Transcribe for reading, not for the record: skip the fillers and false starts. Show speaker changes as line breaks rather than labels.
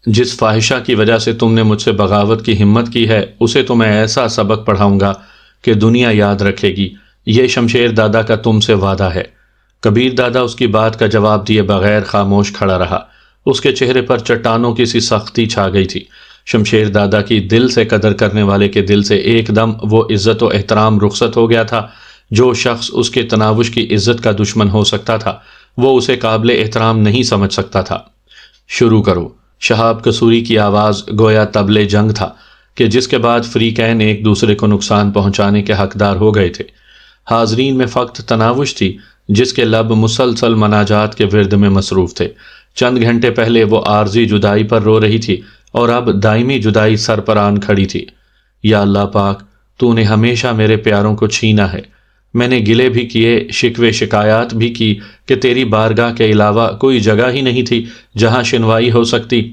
جس فاحشہ کی وجہ سے تم نے مجھ سے بغاوت کی ہمت کی ہے اسے تو میں ایسا سبق پڑھاؤں گا کہ دنیا یاد رکھے گی۔ یہ شمشیر دادا کا تم سے وعدہ ہے۔ کبیر دادا اس کی بات کا جواب دیے بغیر خاموش کھڑا رہا۔ اس کے چہرے پر چٹانوں کی سی سختی چھا گئی تھی۔ شمشیر دادا کی دل سے قدر کرنے والے کے دل سے ایک دم وہ عزت و احترام رخصت ہو گیا تھا۔ جو شخص اس کے تناوش کی عزت کا دشمن ہو سکتا تھا وہ اسے قابل احترام نہیں سمجھ سکتا تھا۔ شروع کرو۔ شہاب قصوری کی آواز گویا طبلِ جنگ تھا کہ جس کے بعد فریقین ایک دوسرے کو نقصان پہنچانے کے حقدار ہو گئے تھے۔ حاضرین میں فقط تناوش تھی جس کے لب مسلسل مناجات کے ورد میں مصروف تھے۔ چند گھنٹے پہلے وہ عارضی جدائی پر رو رہی تھی اور اب دائمی جدائی سر پر آن کھڑی تھی۔ یا اللہ پاک، تو نے ہمیشہ میرے پیاروں کو چھینا ہے۔ میں نے گلے بھی کیے، شکوے شکایات بھی کی کہ تیری بارگاہ کے علاوہ کوئی جگہ ہی نہیں تھی جہاں شنوائی ہو سکتی۔